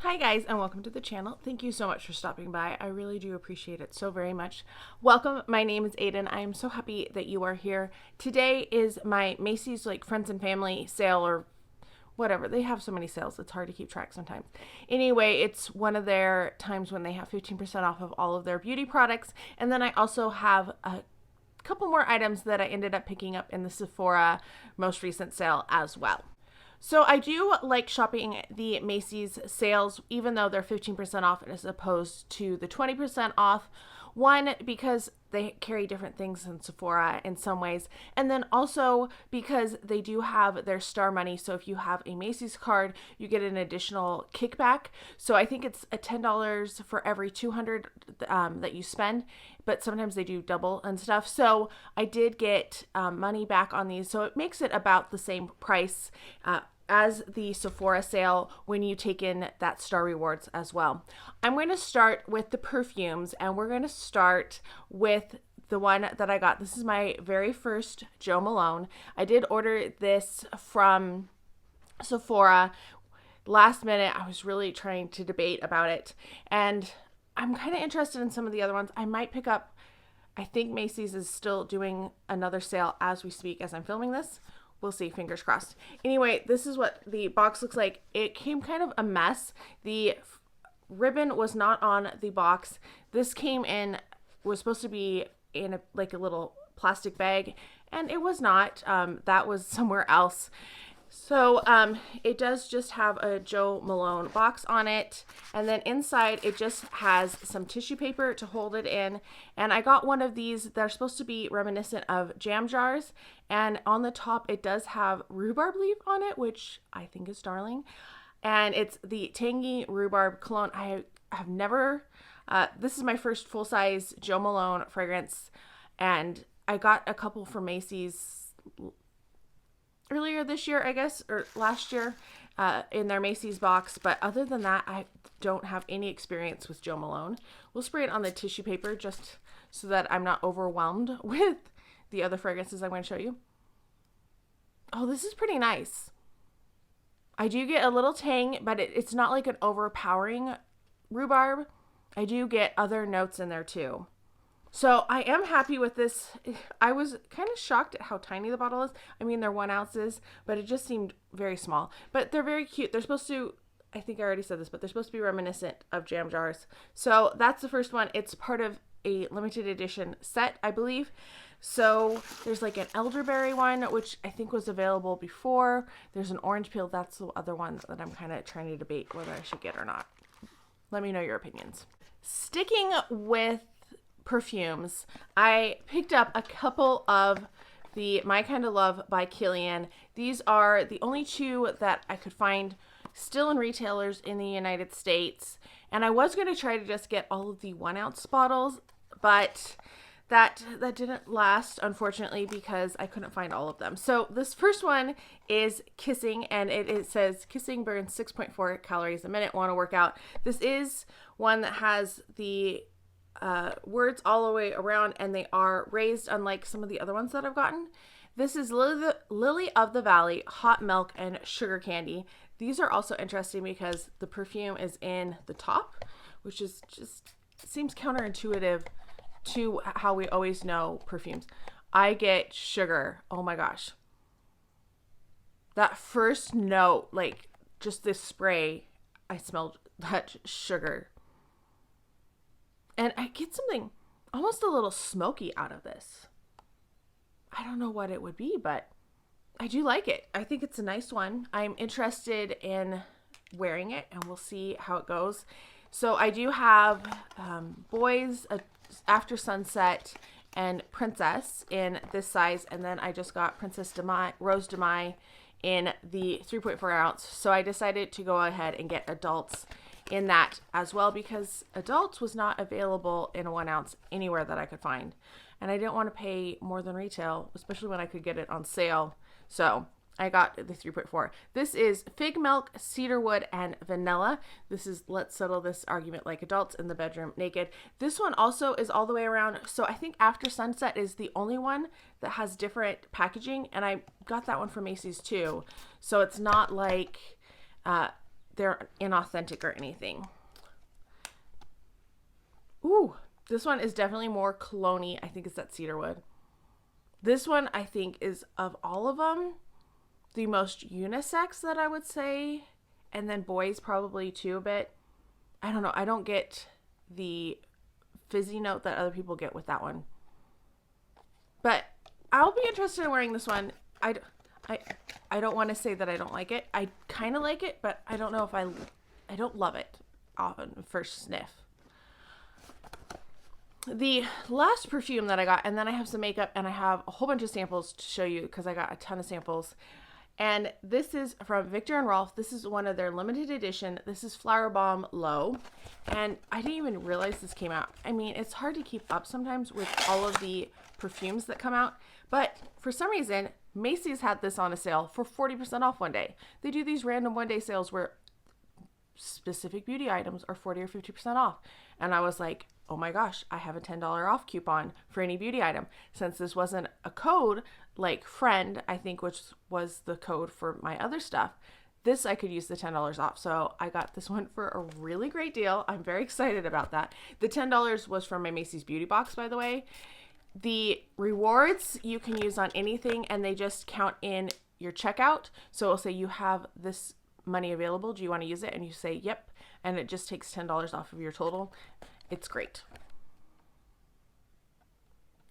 Hi guys, and welcome to the channel. Thank you so much for stopping by. I really do appreciate it so very much. Welcome. My name is Aiden. I am so happy that you are here. Today is my Macy's friends and family sale, or whatever. They have so many sales, it's hard to keep track sometimes. Anyway, it's one of their times when they have 15% off of all of their beauty products. And then I also have a couple more items that I ended up picking up in the Sephora most recent sale as well. So I do like shopping the Macy's sales, even though they're 15% off as opposed to the 20% off. One, because they carry different things than Sephora in some ways. And then also because they do have their star money. So if you have a Macy's card, you get an additional kickback. So I think it's a $10 for every $200 that you spend. But sometimes they do double and stuff. So I did get money back on these. So it makes it about the same price as the Sephora sale when you take in that star rewards as well. I'm going to start with the perfumes, and we're going to start with the one that I got. This is my very first Jo Malone. I did order this from Sephora last minute. I was really trying to debate about it, and I'm kind of interested in some of the other ones. I might pick up, I think Macy's is still doing another sale as we speak as I'm filming this. We'll see, fingers crossed. Anyway, this is what the box looks like. It came kind of a mess. The ribbon was not on the box. This was supposed to be in a little plastic bag, and it was not. That was somewhere else. So it does just have a Jo Malone box on it, and then inside it just has some tissue paper to hold it in. And I got one of these. They're supposed to be reminiscent of jam jars, and on the top it does have rhubarb leaf on it, which I think is darling. And it's the Tangy Rhubarb Cologne. I have never, this is my first full-size Jo Malone fragrance, and I got a couple from Macy's earlier this year, I guess, or last year, in their Macy's box. But other than that, I don't have any experience with Jo Malone. We'll spray it on the tissue paper just so that I'm not overwhelmed with the other fragrances I'm going to show you. Oh, this is pretty nice. I do get a little tang, but it's not like an overpowering rhubarb. I do get other notes in there too. So I am happy with this. I was kind of shocked at how tiny the bottle is. I mean, they're 1 ounces, but it just seemed very small. But they're very cute. They're supposed to, I think I already said this, but they're supposed to be reminiscent of jam jars. So that's the first one. It's part of a limited edition set, I believe. So there's like an elderberry one, which I think was available before. There's an orange peel. That's the other one that I'm kind of trying to debate whether I should get or not. Let me know your opinions. Sticking with perfumes, I picked up a couple of the My Kind of Love by Kilian. These are the only two that I could find still in retailers in the United States. And I was going to try to just get all of the 1 ounce bottles, but that didn't last, unfortunately, because I couldn't find all of them. So this first one is Kissing, and it says Kissing burns 6.4 calories a minute, want to work out. This is one that has the words all the way around, and they are raised, unlike some of the other ones that I've gotten. This is Lily of the Valley, Hot Milk, and Sugar Candy. These are also interesting because the perfume is in the top, which is just seems counterintuitive to how we always know perfumes. I get sugar. Oh my gosh. That first note, just this spray, I smelled that sugar. And I get something almost a little smoky out of this. I don't know what it would be, but I do like it. I think it's a nice one. I'm interested in wearing it, and we'll see how it goes. So I do have Boys, After Sunset, and Princess in this size. And then I just got Princess Rose de Mai in the 3.4 ounce. So I decided to go ahead and get adults in that as well, because adults was not available in a 1 ounce anywhere that I could find, and I didn't want to pay more than retail, especially when I could get it on sale. So I got the 3.4. This is Fig Milk, Cedarwood, and Vanilla. This is Let's Settle This Argument Like Adults in the Bedroom Naked. This one also is all the way around. So I think After Sunset is the only one that has different packaging, and I got that one from Macy's too. So it's not like they're inauthentic or anything. Ooh, this one is definitely more cologne-y. I think it's that cedarwood. This one, I think, is, of all of them, the most unisex that I would say. And then boys probably too a bit. I don't know. I don't get the fizzy note that other people get with that one. But I'll be interested in wearing this one. I don't want to say that I don't like it. I kind of like it, but I don't know if I don't love it often first sniff. The last perfume that I got, and then I have some makeup, and I have a whole bunch of samples to show you because I got a ton of samples. And this is from Viktor and Rolf. This is one of their limited edition. This is Flowerbomb Low. And I didn't even realize this came out. I mean, it's hard to keep up sometimes with all of the perfumes that come out. But for some reason, Macy's had this on a sale for 40% off one day. They do these random one-day sales where specific beauty items are 40 or 50% off. And I was like, oh my gosh, I have a $10 off coupon for any beauty item. Since this wasn't a code like friend, I think, which was the code for my other stuff, this I could use the $10 off. So I got this one for a really great deal. I'm very excited about that. The $10 was from my Macy's beauty box, by the way. The rewards you can use on anything, and they just count in your checkout. So it'll say you have this money available. Do you want to use it? And you say, yep. And it just takes $10 off of your total. It's great.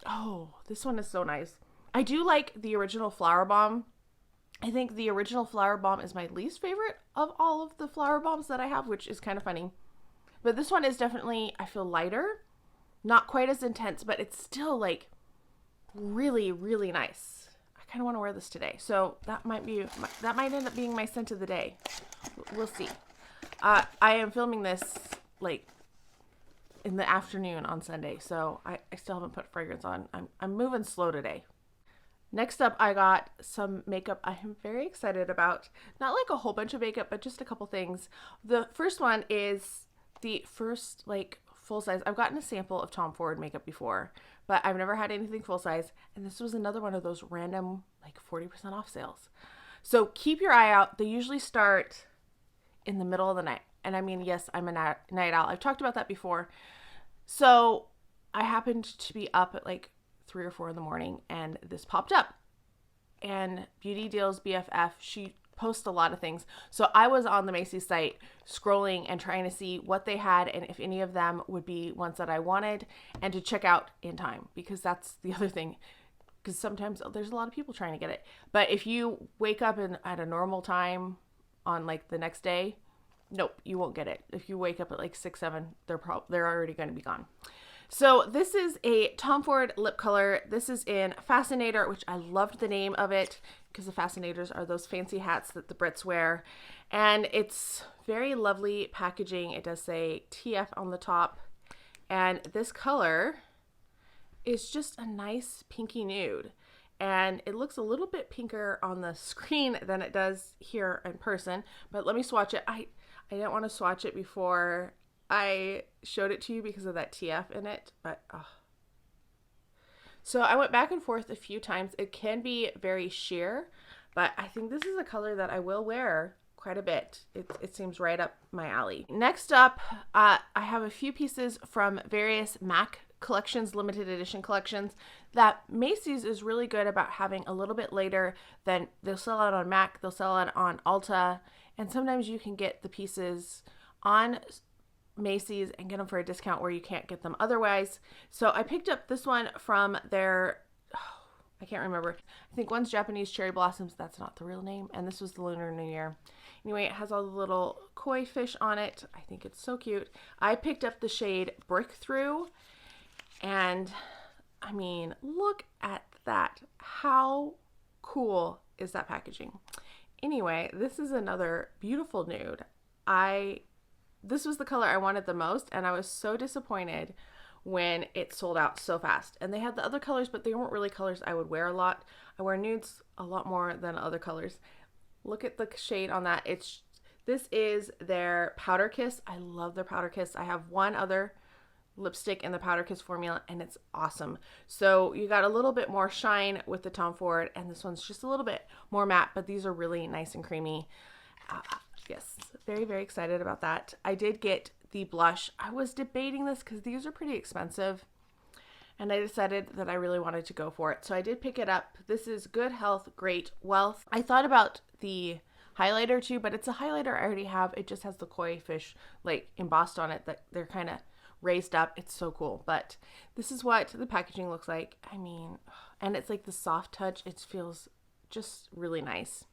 Oh, this one is so nice. I do like the original Flowerbomb. I think the original Flowerbomb is my least favorite of all of the Flowerbombs that I have, which is kind of funny. But this one is definitely, I feel, lighter. Not quite as intense, but it's still like really, really nice. I kind of want to wear this today. So that might end up being my scent of the day. We'll see. I am filming this like in the afternoon on Sunday, so I still haven't put fragrance on. I'm moving slow today. Next up, I got some makeup I am very excited about. Not like a whole bunch of makeup, but just a couple things. The first one is the first like full size. I've gotten a sample of Tom Ford makeup before, but I've never had anything full size. And this was another one of those random like 40% off sales. So keep your eye out. They usually start in the middle of the night. And I mean, yes, I'm a night owl. I've talked about that before. So I happened to be up at like 3 or 4 in the morning, and this popped up. And Beauty Deals BFF, she posts a lot of things. So I was on the Macy's site scrolling and trying to see what they had and if any of them would be ones that I wanted, and to check out in time, because that's the other thing. Because sometimes there's a lot of people trying to get it. But if you wake up at a normal time on like the next day, nope, you won't get it. If you wake up at like 6, 7, they're already going to be gone. So this is a Tom Ford lip color. This is in Fascinator, which I loved the name of it because the Fascinators are those fancy hats that the Brits wear. And it's very lovely packaging. It does say TF on the top. And this color is just a nice pinky nude. And it looks a little bit pinker on the screen than it does here in person. But let me swatch it. I didn't want to swatch it before I showed it to you because of that TF in it, but so I went back and forth a few times. It can be very sheer, but I think this is a color that I will wear quite a bit. It seems right up my alley. Next up, I have a few pieces from various MAC collections, limited edition collections, that Macy's is really good about having a little bit later. Than they'll sell out on MAC, they'll sell it on Ulta, and sometimes you can get the pieces on Macy's and get them for a discount where you can't get them otherwise. So I picked up this one from their, I can't remember. I think one's Japanese Cherry Blossoms. That's not the real name. And this was the Lunar New Year. Anyway, it has all the little koi fish on it. I think it's so cute. I picked up the shade Brick Through. And I mean, look at that. How cool is that packaging? Anyway, this is another beautiful nude. This was the color I wanted the most, and I was so disappointed when it sold out so fast. And they had the other colors, but they weren't really colors I would wear a lot. I wear nudes a lot more than other colors. Look at the shade on that. This is their Powder Kiss. I love their Powder Kiss. I have one other lipstick in the Powder Kiss formula, and it's awesome. So you got a little bit more shine with the Tom Ford, and this one's just a little bit more matte, but these are really nice and creamy. Yes, very, very excited about that. I did get the blush. I was debating this because these are pretty expensive, and I decided that I really wanted to go for it. So I did pick it up. This is Good Health, Great Wealth. I thought about the highlighter too, but it's a highlighter I already have. It just has the koi fish like embossed on it that they're kind of raised up. It's so cool. But this is what the packaging looks like. I mean, and it's like the soft touch. It feels just really nice.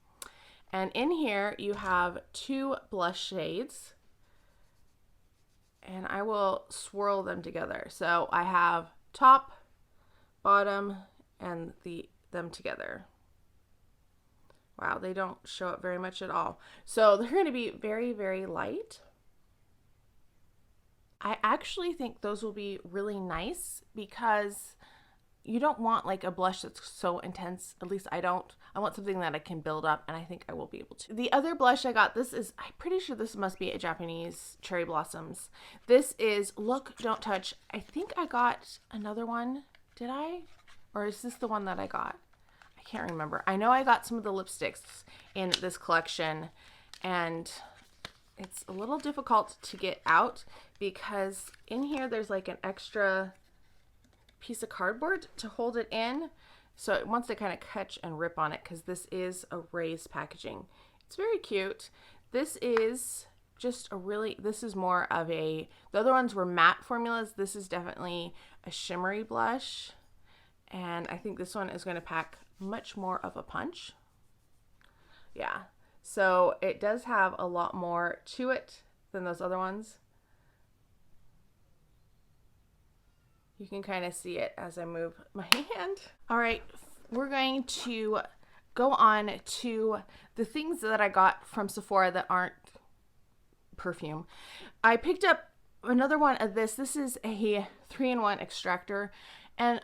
And in here you have 2 blush shades, and I will swirl them together. So I have top, bottom, and them together. Wow, they don't show up very much at all. So they're going to be very, very light. I actually think those will be really nice because you don't want like a blush that's so intense. At least I don't. I want something that I can build up, and I think I will be able to. The other blush I got, I'm pretty sure this must be a Japanese Cherry Blossoms. This is Look, Don't Touch. I think I got another one. Did I? Or is this the one that I got? I can't remember. I know I got some of the lipsticks in this collection, and it's a little difficult to get out because in here there's like an extra piece of cardboard to hold it in, so it wants to kind of catch and rip on it because this is a raised packaging. It's very cute. This is just this is more of the other ones were matte formulas. This is definitely a shimmery blush, and I think this one is going to pack much more of a punch. Yeah, so it does have a lot more to it than those other ones. You can kind of see it as I move my hand. All right, we're going to go on to the things that I got from Sephora that aren't perfume. I picked up another one of this. This is a 3-in-1 extractor, and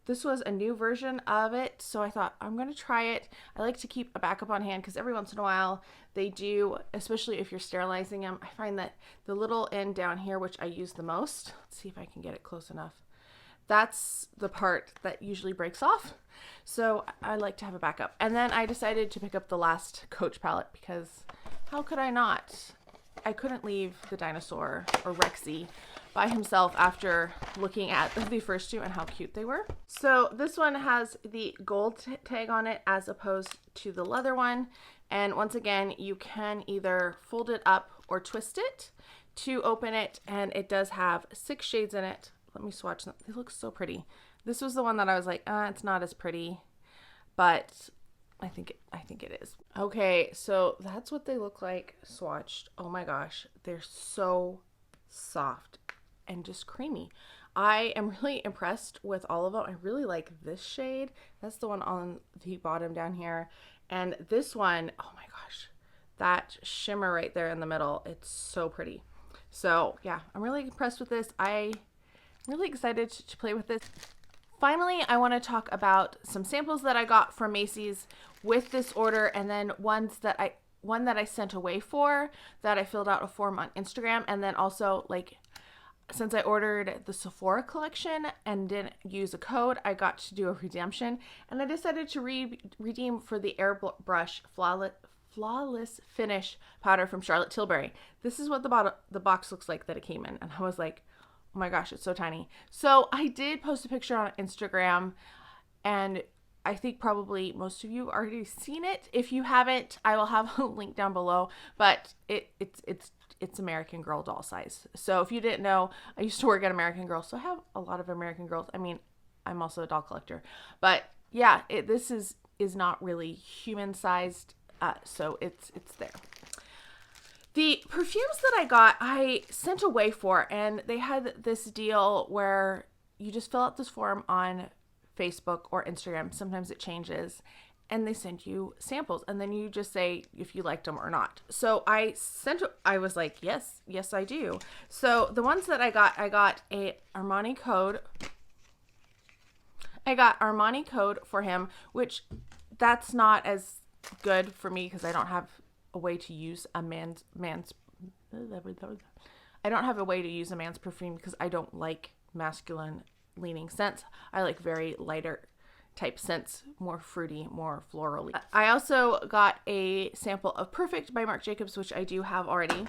this was a new version of it, so I thought I'm going to try it. I like to keep a backup on hand because every once in a while they do, especially if you're sterilizing them. I find that the little end down here, which I use the most, let's see if I can get it close enough. That's the part that usually breaks off. So I like to have a backup. And then I decided to pick up the last Coach palette because how could I not? I couldn't leave the dinosaur, or Rexy, by himself after looking at the first 2 and how cute they were. So this one has the gold tag on it as opposed to the leather one. And once again, you can either fold it up or twist it to open it. And it does have 6 shades in it. Let me swatch them. They look so pretty. This was the one that I was like, it's not as pretty, but I think it is. Okay, so that's what they look like swatched. Oh my gosh, they're so soft and just creamy. I am really impressed with all of them. I really like this shade. That's the one on the bottom down here. And this one, oh my gosh, that shimmer right there in the middle, it's so pretty. So yeah, I'm really impressed with this. I'm really excited to play with this. Finally, I want to talk about some samples that I got from Macy's with this order, and then one that I sent away for that I filled out a form on Instagram, and then also like since I ordered the Sephora collection and didn't use a code, I got to do a redemption, and I decided to redeem for the Airbrush Flawless Finish powder from Charlotte Tilbury. This is what the box looks like that it came in, and I was like, oh my gosh, it's so tiny. So I did post a picture on Instagram, and I think probably most of you already seen it. If you haven't, I will have a link down below, but it's American Girl doll size. So if you didn't know, I used to work at American Girl, so I have a lot of American Girls. I mean, I'm also a doll collector, but yeah, this is not really human sized, so it's there. The perfumes that I got, I sent away for, and they had this deal where you just fill out this form on Facebook or Instagram. Sometimes it changes, and they send you samples, and then you just say if you liked them or not. So I was like, yes, I do. So the ones that I got a Armani code. I got Armani code for him, which that's not as good for me because I don't have a way to use a man's I don't have a way to use a man's perfume because I don't like masculine leaning scents. I like very lighter type scents, more fruity, more florally. I also got a sample of Perfect by Marc Jacobs, which I do have already.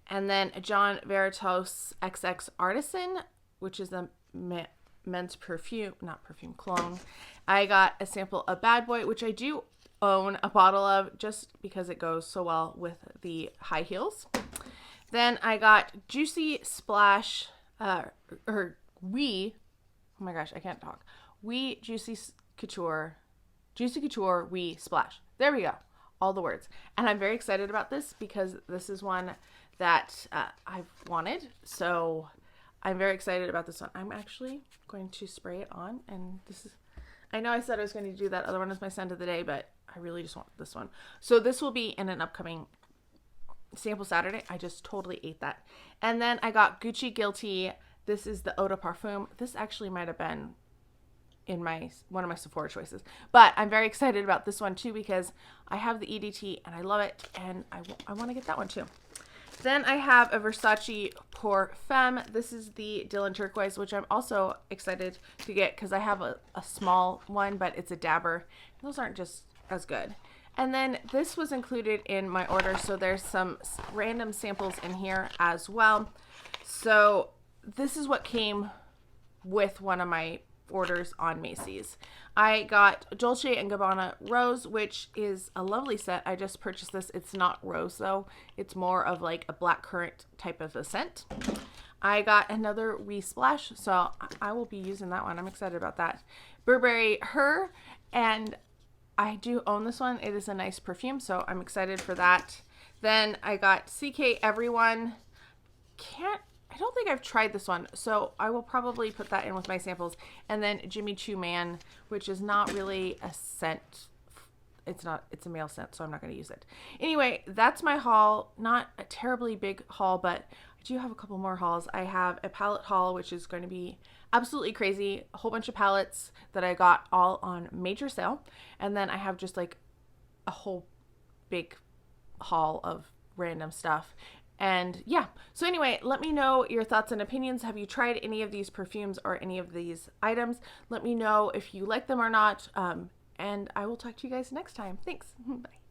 And then John Veritos XX Artisan, which is the men's perfume, not perfume, cologne. I got a sample of Bad Boy, which I do own a bottle of just because it goes so well with the high heels. Then I got Juicy Splash, oh my gosh, I can't talk. Juicy Couture, We Splash. There we go. All the words. And I'm very excited about this because this is one that I've wanted. So I'm very excited about this one. I'm actually going to spray it on. And this is, I know I said I was going to do that other one as my scent of the day, but I really just want this one. So this will be in an upcoming sample Saturday. I just totally ate that. And then I got Gucci Guilty. This is the Eau de Parfum. This actually might have been in one of my Sephora choices, but I'm very excited about this one too because I have the EDT and I love it, and I want to get that one too. Then I have a Versace Pour Femme. This is the Dylan Turquoise, which I'm also excited to get because I have a small one, but it's a dabber. Those aren't just as good. And then this was included in my order, so there's some random samples in here as well. So this is what came with one of my orders on Macy's. I got Dolce & Gabbana Rose, which is a lovely scent. I just purchased this. It's not rose though. It's more of like a blackcurrant type of a scent. I got another We Splash, so I will be using that one. I'm excited about that. Burberry Her, and I do own this one. It is a nice perfume, so I'm excited for that. Then I got CK Everyone. I don't think I've tried this one, so I will probably put that in with my samples. And then Jimmy Choo Man, which is not really a scent. It's a male scent, so I'm not going to use it. Anyway, that's my haul. Not a terribly big haul, but I do have a couple more hauls. I have a palette haul, which is going to be absolutely crazy. A whole bunch of palettes that I got all on major sale. And then I have just like a whole big haul of random stuff. And yeah, so anyway, let me know your thoughts and opinions. Have you tried any of these perfumes or any of these items? Let me know if you like them or not. And I will talk to you guys next time. Thanks. Bye.